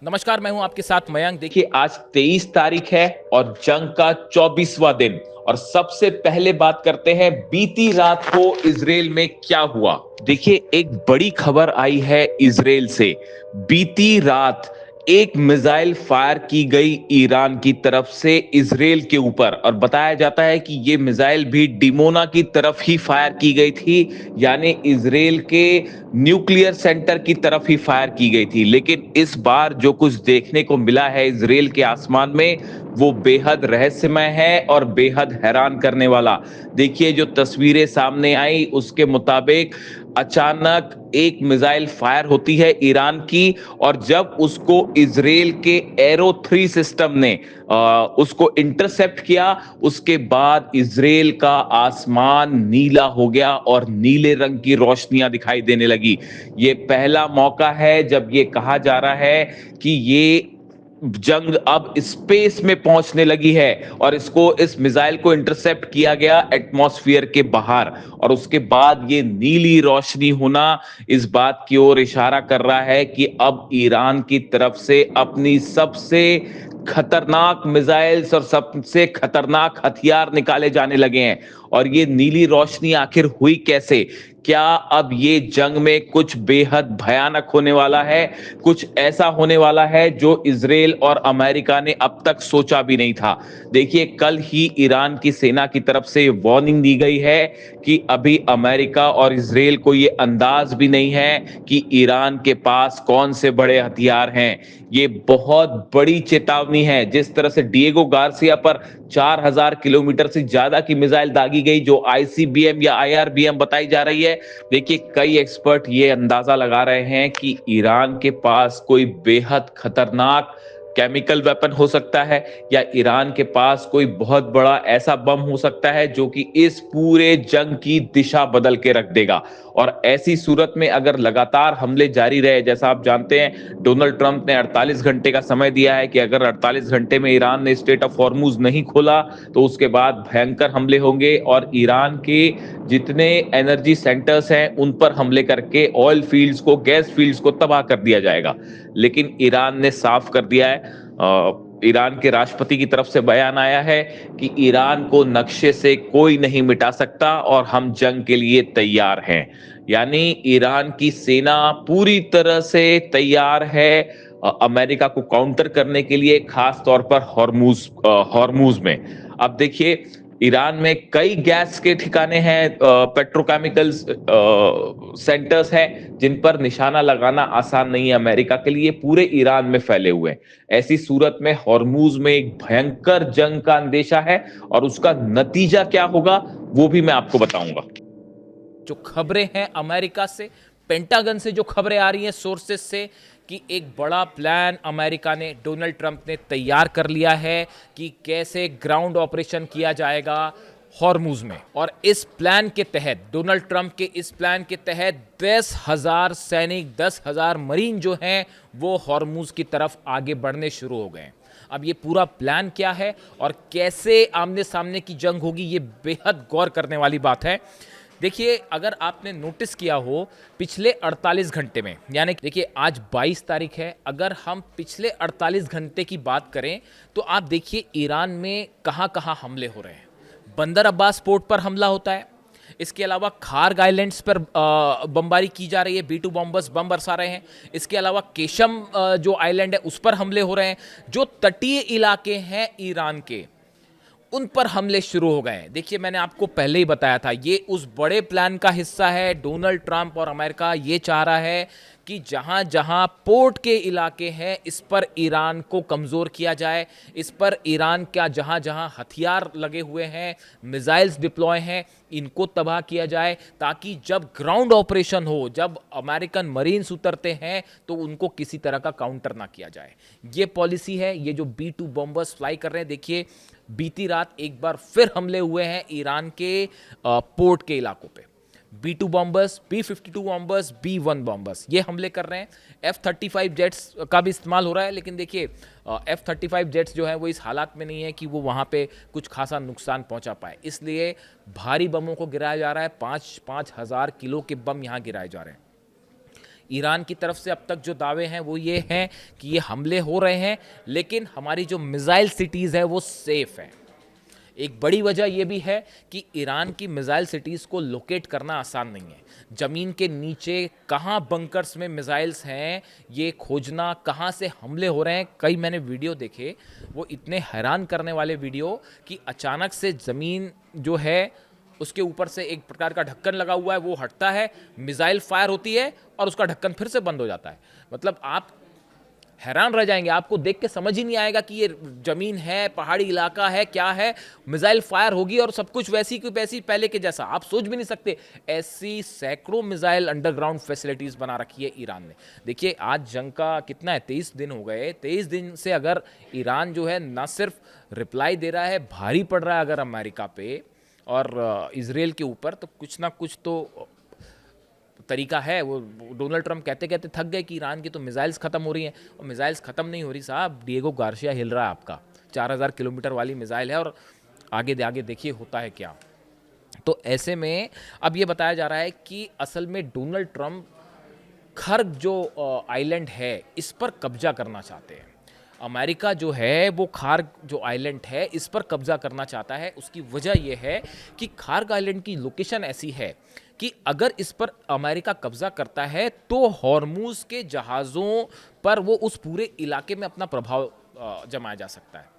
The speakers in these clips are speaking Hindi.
नमस्कार, मैं हूं आपके साथ मयंक। देखिए, आज 23 तारीख है और जंग का 24वां दिन। और सबसे पहले बात करते हैं बीती रात को इजराइल में क्या हुआ। देखिए, एक बड़ी खबर आई है इजराइल से। बीती रात एक मिसाइल फायर की गई ईरान की तरफ से इजराइल के ऊपर, और बताया जाता है कि ये मिसाइल भी डिमोना की तरफ ही फायर की गई थी, यानी इजराइल के न्यूक्लियर सेंटर की तरफ ही फायर की गई थी। लेकिन इस बार जो कुछ देखने को मिला है इजराइल के आसमान में, वो बेहद रहस्यमय है और बेहद हैरान करने वाला। देखिए, जो तस्वीरें सामने आई उसके मुताबिक अचानक एक मिसाइल फायर होती है ईरान की, और जब उसको इजराइल के एरो 3 सिस्टम ने उसको इंटरसेप्ट किया, उसके बाद इजराइल का आसमान नीला हो गया और नीले रंग की रोशनियां दिखाई देने लगी। ये पहला मौका है जब ये कहा जा रहा है कि ये जंग अब स्पेस में पहुंचने लगी है, और इस मिसाइल को इंटरसेप्ट किया गया एटमॉस्फेयर के बाहर। और उसके बाद ये नीली रोशनी होना इस बात की ओर इशारा कर रहा है कि अब ईरान की तरफ से अपनी सबसे खतरनाक मिसाइल्स और सबसे खतरनाक हथियार निकाले जाने लगे हैं। और ये नीली रोशनी आखिर हुई कैसे? क्या अब ये जंग में कुछ बेहद भयानक होने वाला है, कुछ ऐसा होने वाला है जो इजराइल और अमेरिका ने अब तक सोचा भी नहीं था। देखिए, कल ही ईरान की सेना की तरफ से वार्निंग दी गई है कि अभी अमेरिका और इजराइल को ये अंदाज भी नहीं है कि ईरान के पास कौन से बड़े हथियार हैं। ये बहुत बड़ी चेतावनी है। जिस तरह से डिएगो गार्सिया पर 4000 किलोमीटर से ज्यादा की मिसाइल दागी गई, जो आईसीबीएम या आईआरबीएम बताई जा रही है। देखिए, कई एक्सपर्ट ये अंदाजा लगा रहे हैं कि ईरान के पास कोई बेहद खतरनाक केमिकल वेपन हो सकता है, या ईरान के पास कोई बहुत बड़ा ऐसा बम हो सकता है जो कि इस पूरे जंग की दिशा बदल के रख देगा। और ऐसी सूरत में अगर लगातार हमले जारी रहे, जैसा आप जानते हैं डोनाल्ड ट्रंप ने 48 घंटे का समय दिया है कि अगर 48 घंटे में ईरान ने स्ट्रेट ऑफ हॉर्मूज नहीं खोला तो उसके बाद भयंकर हमले होंगे, और ईरान के जितने एनर्जी सेंटर्स हैं उन पर हमले करके ऑयल फील्ड्स को, गैस फील्ड्स को तबाह कर दिया जाएगा। लेकिन ईरान ने साफ कर दिया है, ईरान के राष्ट्रपति की तरफ से बयान आया है कि ईरान को नक्शे से कोई नहीं मिटा सकता और हम जंग के लिए तैयार हैं। यानी ईरान की सेना पूरी तरह से तैयार है अमेरिका को काउंटर करने के लिए, खास तौर पर हॉर्मूज में। अब देखिए, ईरान में कई गैस के ठिकाने हैं, पेट्रोकेमिकल्स सेंटर्स हैं जिन पर निशाना लगाना आसान नहीं है अमेरिका के लिए, पूरे ईरान में फैले हुए हैं। ऐसी सूरत में हॉर्मूज में एक भयंकर जंग का अंदेशा है, और उसका नतीजा क्या होगा वो भी मैं आपको बताऊंगा। जो खबरें हैं अमेरिका से, पेंटागन से जो खबरें आ रही हैं सोर्सेस से, कि एक बड़ा प्लान अमेरिका ने, डोनाल्ड ट्रंप ने तैयार कर लिया है कि कैसे ग्राउंड ऑपरेशन किया जाएगा हॉर्मूज में। और इस प्लान के तहत, डोनाल्ड ट्रंप के इस प्लान के तहत 10,000 सैनिक, 10,000 मरीन जो हैं वो हॉर्मूज की तरफ आगे बढ़ने शुरू हो गए। अब ये पूरा प्लान क्या है और कैसे आमने सामने की जंग होगी, ये बेहद गौर करने वाली बात है। देखिए, अगर आपने नोटिस किया हो पिछले 48 घंटे में, यानी देखिए आज 22 तारीख है, अगर हम पिछले 48 घंटे की बात करें तो आप देखिए ईरान में कहां कहां हमले हो रहे हैं। बंदर अब्बास पोर्ट पर हमला होता है, इसके अलावा खार्ग आइलैंड्स पर बमबारी की जा रही है, B2 बॉम्बर्स बम बरसा रहे हैं। इसके अलावा केशम जो आइलैंड है उस पर हमले हो रहे हैं। जो तटीय इलाके हैं ईरान के, उन पर हमले शुरू हो गए हैं। देखिए, मैंने आपको पहले ही बताया था, ये उस बड़े प्लान का हिस्सा है। डोनाल्ड ट्रंप और अमेरिका ये चाह रहा है कि जहां जहां पोर्ट के इलाके हैं इस पर ईरान को कमज़ोर किया जाए, इस पर ईरान का जहां जहां हथियार लगे हुए हैं, मिसाइल्स डिप्लॉय हैं, इनको तबाह किया जाए, ताकि जब ग्राउंड ऑपरेशन हो, जब अमेरिकन मरीन्स उतरते हैं तो उनको किसी तरह का काउंटर ना किया जाए। ये पॉलिसी है। ये जो B2 बॉम्बर्स फ्लाई कर रहे हैं, देखिए बीती रात एक बार फिर हमले हुए हैं ईरान के पोर्ट के इलाकों पे। B2 bombers, B52 bombers, B1 bombers ये हमले कर रहे हैं। F-35 जेट्स का भी इस्तेमाल हो रहा है, लेकिन देखिए F-35 जेट्स जो है वो इस हालात में नहीं है कि वो वहाँ पे कुछ खासा नुकसान पहुँचा पाए, इसलिए भारी बमों को गिराया जा रहा है। 5,000 किलो के बम यहाँ गिराए जा रहे हैं। ईरान की तरफ से अब तक जो दावे हैं वो ये हैं कि ये हमले हो रहे हैं, लेकिन हमारी जो मिसाइल सिटीज़ है वो सेफ है। एक बड़ी वजह यह भी है कि ईरान की मिसाइल सिटीज़ को लोकेट करना आसान नहीं है। ज़मीन के नीचे कहाँ बंकर्स में मिसाइल्स हैं ये खोजना, कहाँ से हमले हो रहे हैं। कई मैंने वीडियो देखे, वो इतने हैरान करने वाले वीडियो कि अचानक से ज़मीन जो है उसके ऊपर से एक प्रकार का ढक्कन लगा हुआ है, वो हटता है, मिसाइल फायर होती है और उसका ढक्कन फिर से बंद हो जाता है। मतलब आप हैरान रह जाएंगे, आपको देख के समझ ही नहीं आएगा कि ये जमीन है, पहाड़ी इलाका है, क्या है। मिसाइल फायर होगी और सब कुछ वैसी की वैसी पहले के जैसा, आप सोच भी नहीं सकते। ऐसी सैकड़ों मिसाइल अंडरग्राउंड फैसिलिटीज बना रखी है ईरान ने। देखिए आज जंग का कितना है, 23 दिन हो गए। 23 दिन से अगर ईरान जो है ना सिर्फ रिप्लाई दे रहा है, भारी पड़ रहा है अगर अमेरिका पे और इजराइल के ऊपर, तो कुछ ना कुछ तो तरीका है। वो डोनाल्ड ट्रंप कहते कहते थक गए कि ईरान की तो मिसाइल्स ख़त्म हो रही हैं, और मिसाइल्स ख़त्म नहीं हो रही साहब। डिएगो गार्सिया हिल रहा है आपका, 4000 किलोमीटर वाली मिसाइल है, और आगे आगे देखिए होता है क्या। तो ऐसे में अब ये बताया जा रहा है कि असल में डोनाल्ड ट्रंप खर्ग जो आइलैंड है इस पर कब्जा करना चाहते हैं। अमेरिका जो है वो खार्ग जो आइलैंड है इस पर कब्जा करना चाहता है। उसकी वजह यह है कि खार्ग आइलैंड की लोकेशन ऐसी है कि अगर इस पर अमेरिका कब्जा करता है तो हॉर्मूज के जहाज़ों पर वो उस पूरे इलाके में अपना प्रभाव जमाया जा सकता है।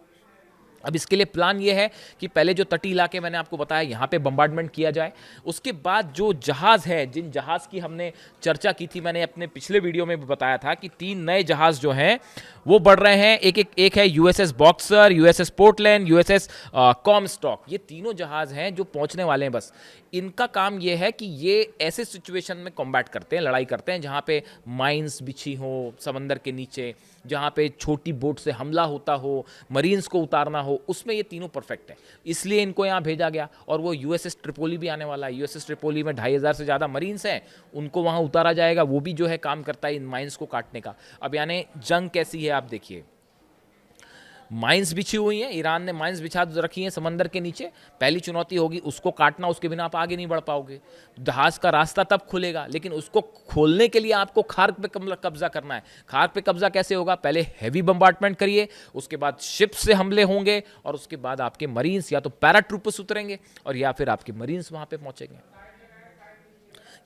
अब इसके लिए प्लान ये है कि पहले जो तटीय इलाके मैंने आपको बताया यहाँ पे बम्बार्डमेंट किया जाए। उसके बाद जो जहाज़ है, जिन जहाज़ की हमने चर्चा की थी, मैंने अपने पिछले वीडियो में भी बताया था कि 3 नए जहाज़ जो हैं वो बढ़ रहे हैं। एक है USS Boxer, USS Portland, USS Comstock. ये तीनों जहाज़ हैं जो पहुँचने वाले हैं। बस इनका काम ये है कि ये ऐसे सिचुएशन में कॉम्बैट करते हैं, लड़ाई करते हैं जहाँ पे माइंस बिछी हो समंदर के नीचे, जहाँ पे छोटी बोट से हमला होता हो, मरीन्स को उतारना हो, उसमें ये तीनों परफेक्ट है। इसलिए इनको यहाँ भेजा गया। और वो यूएसएस ट्रिपोली भी आने वाला है। यूएसएस ट्रिपोली में 2500 से ज़्यादा मरीन्स हैं, उनको वहाँ उतारा जाएगा। वो भी जो है काम करता है इन माइंस को काटने का। अब यानी जंग कैसी है आप देखिए, माइंस बिछी हुई हैं, ईरान ने माइंस बिछा रखी हैं समंदर के नीचे। पहली चुनौती होगी उसको काटना, उसके बिना आप आगे नहीं बढ़ पाओगे। जहाज का रास्ता तब खुलेगा, लेकिन उसको खोलने के लिए आपको खार्ग पे कब्जा करना है। खार्ग पे कब्जा कैसे होगा? पहले हैवी बम्बार्डमेंट करिए, उसके बाद शिप से हमले होंगे, और उसके बाद आपके मरीन्स या तो पैराट्रूपर्स उतरेंगे और या फिर आपके मरीन्स वहां पे पहुंचेंगे।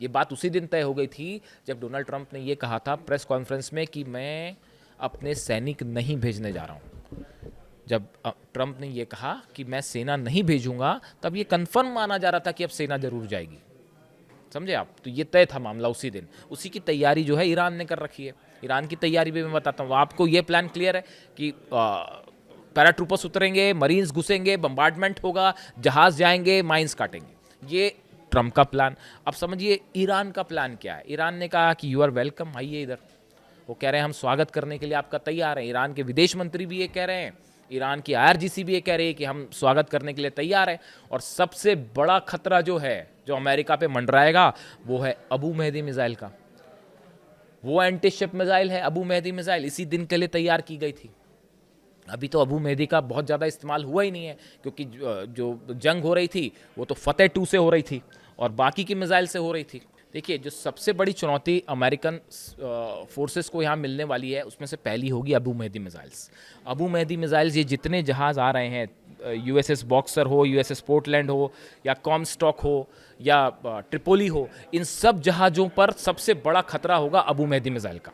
ये बात उसी दिन तय हो गई थी जब डोनाल्ड ट्रंप ने ये कहा था प्रेस कॉन्फ्रेंस में कि मैं अपने सैनिक नहीं भेजने जा रहा हूं। जब ट्रंप ने ये कहा कि मैं सेना नहीं भेजूंगा, तब ये कंफर्म माना जा रहा था कि अब सेना जरूर जाएगी। समझे आप? तो ये तय था मामला उसी दिन। उसी की तैयारी जो है ईरान ने कर रखी है। ईरान की तैयारी भी मैं बताता हूँ आपको। ये प्लान क्लियर है कि पैराट्रूपर्स उतरेंगे, मरीन्स घुसेंगे, बम्बार्डमेंट होगा, जहाज जाएंगे, माइंस काटेंगे। ये ट्रंप का प्लान। अब समझिए ईरान का प्लान क्या है। ईरान ने कहा कि यू आर वेलकम, आइए इधर। वो कह रहे हैं हम स्वागत करने के लिए आपका तैयार हैं। ईरान के विदेश मंत्री भी ये कह रहे हैं, ईरान की IRGC भी ये कह रही है कि हम स्वागत करने के लिए तैयार हैं। और सबसे बड़ा खतरा जो है, जो अमेरिका पे मंडराएगा, वो है अबू मेहदी मिसाइल का। वो एंटी शिप मिसाइल है अबू मेहदी मिसाइल, इसी दिन के लिए तैयार की गई थी। अभी तो अबू मेहदी का बहुत ज़्यादा इस्तेमाल हुआ ही नहीं है, क्योंकि जो जंग हो रही थी वो तो फतेह 2 से हो रही थी और बाकी की मिसाइल से हो रही थी। देखिए जो सबसे बड़ी चुनौती अमेरिकन फोर्सेस को यहाँ मिलने वाली है, उसमें से पहली होगी अबू मेहदी मिसाइल्स। अबू मेहदी मिसाइल्स, ये जितने जहाज़ आ रहे हैं, यूएसएस बॉक्सर हो, यूएसएस पोर्टलैंड हो, या कॉमस्टॉक हो, या ट्रिपोली हो, इन सब जहाज़ों पर सबसे बड़ा खतरा होगा अबू मेहदी मिसाइल का।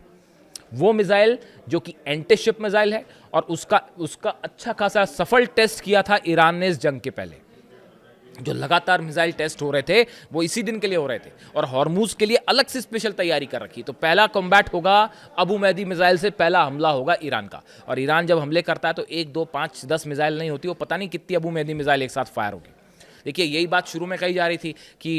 वो मिसाइल जो कि एंटी शिप मिसाइल है, और उसका अच्छा खासा सफल टेस्ट किया था ईरान ने इस जंग के पहले। जो लगातार मिसाइल टेस्ट हो रहे थे वो इसी दिन के लिए हो रहे थे, और हॉर्मूज के लिए अलग से स्पेशल तैयारी कर रखी। तो पहला कॉम्बैट होगा अबू मेहदी मिसाइल से, पहला हमला होगा ईरान का। और ईरान जब हमले करता है तो 1, 2, 5, 10 मिसाइल नहीं होती, वो पता नहीं कितनी अबू मेहदी मिसाइल एक साथ फायर होगी। देखिए यही बात शुरू में कही जा रही थी कि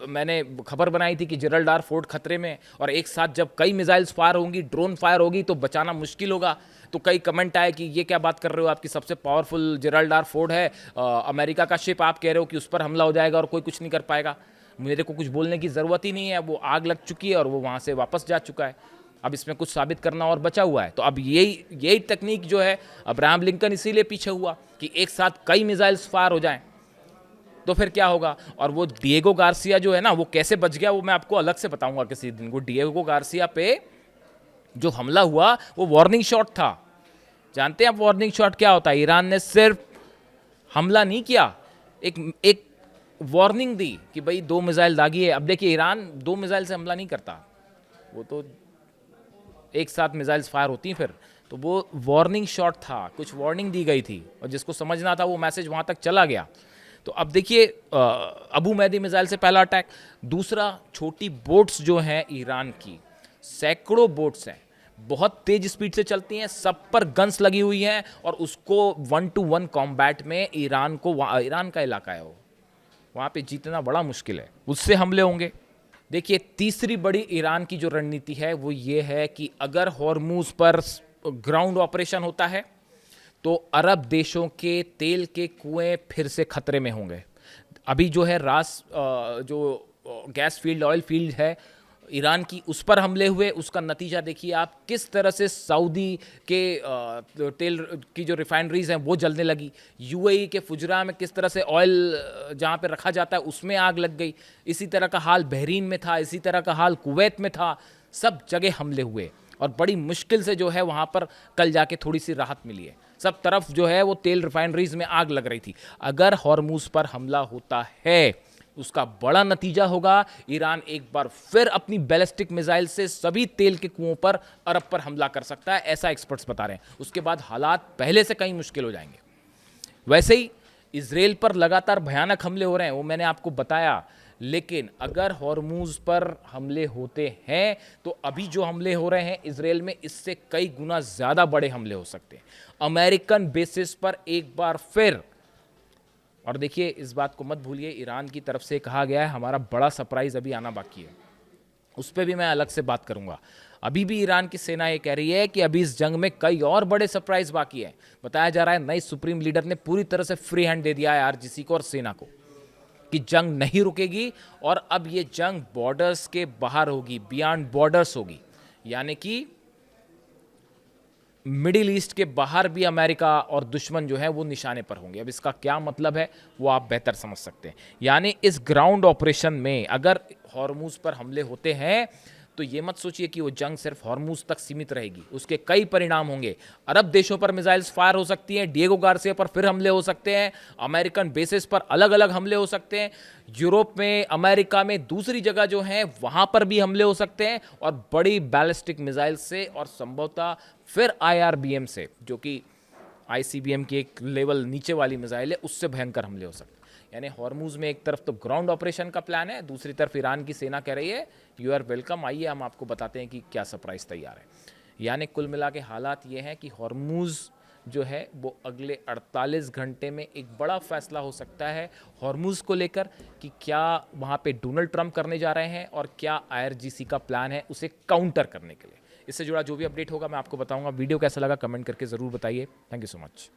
मैंने खबर बनाई थी कि जिब्राल्टार फोर्ट खतरे में, और एक साथ जब कई मिसाइल्स फायर होंगी, ड्रोन फायर होगी, तो बचाना मुश्किल होगा। तो कई कमेंट आए कि ये क्या बात कर रहे हो, आपकी सबसे पावरफुल जिब्राल्टार फोर्ट है, अमेरिका का शिप, आप कह रहे हो कि उस पर हमला हो जाएगा और कोई कुछ नहीं कर पाएगा। मेरे को कुछ बोलने की ज़रूरत ही नहीं है, वो आग लग चुकी है और वो वहाँ से वापस जा चुका है। अब इसमें कुछ साबित करना और बचा हुआ है। तो अब यही टेक्निक जो है, अब्राहम लिंकन इसीलिए पीछे हुआ कि एक साथ कई मिसाइल्स फायर हो जाएं। तो फिर क्या होगा? और वो डिएगो गार्सिया जो है ना, वो कैसे बच गया, वो मैं आपको अलग से बताऊंगा किसी दिन। वो डिएगो गार्सिया पे जो हमला हुआ वो वार्निंग शॉट था। जानते हैं आप वार्निंग शॉट क्या होता है? ईरान ने सिर्फ हमला नहीं किया, एक एक वार्निंग दी कि भाई 2 मिसाइल दागी है। अब देखिए, ईरान 2 मिसाइल से हमला नहीं करता, वो तो एक साथ मिसाइल्स फायर होती हैं फिर। तो वो वार्निंग शॉट था, कुछ वार्निंग दी गई थी और जिसको समझना था वो मैसेज वहाँ तक चला गया। तो अब देखिए, अबू मैदी मिसाइल से पहला अटैक। दूसरा, छोटी बोट्स जो हैं ईरान की, सैकड़ों बोट्स हैं, बहुत तेज स्पीड से चलती हैं, सब पर गन्स लगी हुई हैं और उसको 1-to-1 कॉम्बैट में ईरान का इलाका है वो, वहाँ पे जीतना बड़ा मुश्किल है, उससे हमले होंगे। देखिए, तीसरी बड़ी ईरान की जो रणनीति है वो ये है कि अगर हॉर्मूज पर ग्राउंड ऑपरेशन होता है तो अरब देशों के तेल के कुएं फिर से खतरे में होंगे। अभी जो है जो गैस फील्ड, ऑयल फील्ड है ईरान की, उस पर हमले हुए, उसका नतीजा देखिए आप, किस तरह से सऊदी के तेल की जो रिफाइनरीज हैं वो जलने लगी। यूएई के फुजरा में किस तरह से ऑयल जहाँ पे रखा जाता है उसमें आग लग गई। इसी तरह का हाल बहरीन में था, इसी तरह का हाल कुवैत में था। सब जगह हमले हुए और बड़ी मुश्किल से जो है वहाँ पर कल जाके थोड़ी सी राहत मिली है। सब तरफ जो है वो तेल रिफाइनरीज में आग लग रही थी। अगर हॉर्मूज पर हमला होता है, उसका बड़ा नतीजा होगा, ईरान एक बार फिर अपनी बैलिस्टिक मिसाइल से सभी तेल के कुओं पर, अरब पर हमला कर सकता है, ऐसा एक्सपर्ट्स बता रहे हैं। उसके बाद हालात पहले से कहीं मुश्किल हो जाएंगे। वैसे ही इजराइल पर लगातार भयानक हमले हो रहे हैं, वो मैंने आपको बताया। लेकिन अगर हॉर्मूज पर हमले होते हैं तो अभी जो हमले हो रहे हैं इजराइल में, इससे कई गुना ज़्यादा बड़े हमले हो सकते हैं अमेरिकन बेसिस पर एक बार फिर। और देखिए, इस बात को मत भूलिए, ईरान की तरफ से कहा गया है हमारा बड़ा सरप्राइज अभी आना बाकी है, उस पर भी मैं अलग से बात करूंगा। अभी भी ईरान की सेना ये कह रही है कि अभी इस जंग में कई और बड़े सरप्राइज बाकी है। बताया जा रहा है नई सुप्रीम लीडर ने पूरी तरह से फ्री हैंड दे दिया है आरजीसी को और सेना को कि जंग नहीं रुकेगी और अब ये जंग बॉर्डर्स के बाहर होगी, बियॉन्ड बॉर्डर्स होगी। यानी कि मिडिल ईस्ट के बाहर भी अमेरिका और दुश्मन जो है वो निशाने पर होंगे। अब इसका क्या मतलब है वो आप बेहतर समझ सकते हैं। यानी इस ग्राउंड ऑपरेशन में अगर हॉर्मूज पर हमले होते हैं तो ये मत सोचिए कि वो जंग सिर्फ हॉर्मूज तक सीमित रहेगी, उसके कई परिणाम होंगे। अरब देशों पर मिसाइल्स फायर हो सकती हैं, डिएगो गार्सिया पर फिर हमले हो सकते हैं, अमेरिकन बेसिस पर अलग अलग हमले हो सकते हैं, यूरोप में, अमेरिका में दूसरी जगह जो है वहां पर भी हमले हो सकते हैं, और बड़ी बैलिस्टिक मिसाइल से और संभवतः फिर आईआरबीएम से, जो कि आईसीबीएम की एक लेवल नीचे वाली मिसाइल है, उससे भयंकर हमले हो सकते हैं। यानी हॉर्मूज में एक तरफ तो ग्राउंड ऑपरेशन का प्लान है, दूसरी तरफ ईरान की सेना कह रही है यू आर वेलकम, आइए हम आपको बताते हैं कि क्या सरप्राइज तैयार है। यानी कुल मिला के हालात ये हैं कि हॉर्मूज जो है वो अगले 48 घंटे में एक बड़ा फैसला हो सकता है हॉर्मूज को लेकर कि क्या वहाँ पे डोनाल्ड ट्रंप करने जा रहे हैं और क्या आईआरजीसी का प्लान है उसे काउंटर करने के लिए। इससे जुड़ा जो भी अपडेट होगा मैं आपको बताऊंगा। वीडियो कैसा लगा कमेंट करके ज़रूर बताइए। Thank you so much.